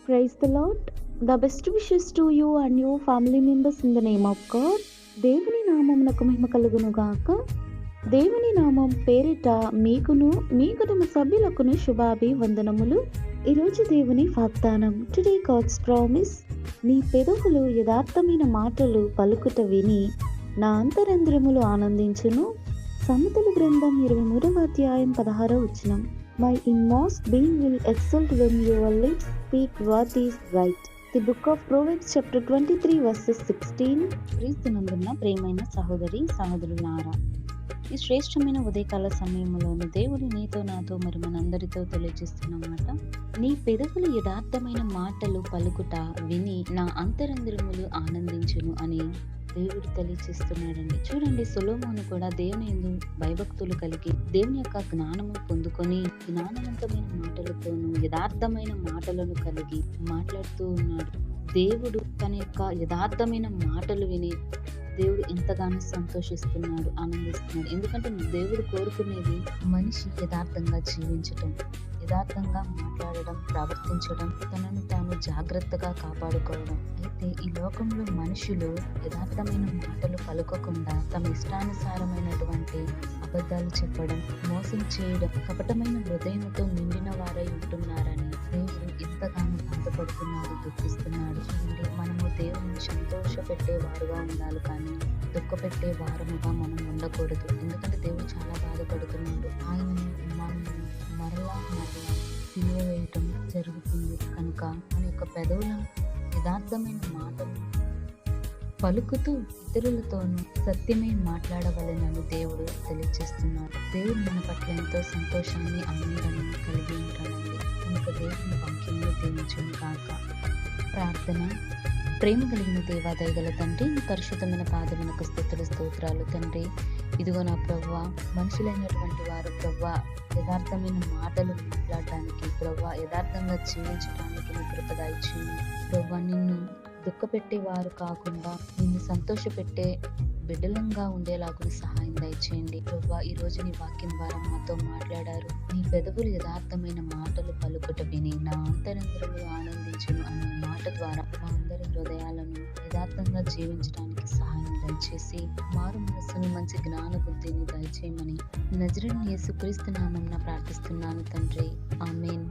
Praise the Lord. The best wishes to you and your family members in the name of God. దేవుని నామమునకు మహిమ కలుగును గాక. దేవుని నామం పేరిట మీకును మీ కుటుంబ సభ్యులకును శుభాభివందనములు. ఈరోజు దేవుని వాగ్దానం. Today God's promise. నీ పెదవులు యథార్థమైన మాటలు పలుకుట విని నా అంతరంద్రములు ఆనందించును. సమతుల గ్రంథం 23వ అధ్యాయం 16వ వచనం. My inmost being will exult when your lips speak what is right. The book of Proverbs chapter 23 verses 16. క్రీస్తునందున్న ప్రియమైన సహోదరి సహోదరులారా, ఈ శ్రేష్టమైన ఉదయకాల సమయంలోను దేవుడు నీతో నాతో మరి మనందరితో తెలియజేస్తున్నమాట. నీ పెదవులు యథార్థమైన మాటలు పలుకుట విని నా అంతరంద్రములు ఆనందించును అని దేవుడు తెలియజేస్తున్నాడండి. చూడండి, సొలొమోను కూడా దేవుని యందు భయభక్తులు కలిగి దేవుని యొక్క జ్ఞానము పొందుకొని జ్ఞానవంతమైన మాటలతోనూ యథార్థమైన మాటలను కలిగి మాట్లాడుతూ ఉన్నాడు. దేవుడు తన యొక్క యథార్థమైన మాటలు విని దేవుడు ఎంతగానో సంతోషిస్తున్నాడు, ఆనందిస్తున్నాడు. ఎందుకంటే దేవుడు కోరుకునేది మనిషి యథార్థంగా జీవించటం, యథార్థంగా మాట్లాడడం, ప్రవర్తించడం, తనను తాను జాగ్రత్తగా కాపాడుకోవడం. అయితే ఈ లోకంలో మనుషులు యథార్థమైన మాటలు పలుకకుండా తమ ఇష్టానుసారమైనటువంటి అబద్ధాలు చెప్పడం, మోసం చేయడం, కపటమైన హృదయంతో నిండిన వారై ఉంటున్నారని దేవుడు ఎంతగానో బాధపడుతున్నాడు, దుఃఖిస్తున్నాడు. చూడండి, మనము దేవుని సంతోషపెట్టేవారుగా ఉండాలి, కానీ దుఃఖపెట్టే వారముగా మనం ఉండకూడదు. ఎందుకంటే దేవుడు చాలా బాధపడుతున్నాడు. ఆయన మరలా సిలువ వేయటం జరుగుతుంది కనుక మన యొక్క పెదవులను యథార్థమైన మాటలు పలుకుతూ ఇతరులతోనూ సత్యమే మాట్లాడవలెనని దేవుడు తెలియజేస్తున్నాడు. దేవుడు మన పట్ల ఎంతో సంతోషాన్ని, ఆనందాన్ని కలిగి ఉంటాడండి. కనుక దేవుని వాక్యంలో దీవించును కాక. ప్రార్థన. ప్రేమ కలిగిన దేవా, దయగల తండ్రి, నీ పరిశుద్ధమైన పాదమునకు స్తుతులు, స్తోత్రాలు తండ్రి. ఇదిగో నా ప్రభువా, మనుషులైనటువంటి వారు ప్రభువా యథార్థమైన మాటలు మాట్లాడటానికి, ప్రభువా యథార్థంగా జీవించడానికి నీ కృప దయచేయండి. ప్రభువా, నిన్ను దుఃఖపెట్టేవారు కాకుండా నిన్ను సంతోషపెట్టే బిడ్డలంగా ఉండేలాగా సహాయం దయచేయండి. ప్రభువా, ఈ రోజు నీ వాక్యం ద్వారా మాతో మాట్లాడారు. నీ పెదవులు యథార్థమైన మాటలు పలుకుట విని నా అంతరంద్రములు ఆనందించును అనే మాట ద్వారా మా అందరి హృదయాలను యథార్థంగా జీవించడానికి సహాయం దయచేసి మారు మనస్సును, మంచి జ్ఞాన బుద్ధిని దయచేయమని నజరేయుడైన యేసుక్రీస్తు నామమున ప్రార్థిస్తున్నాను తండ్రి. ఆమేన్.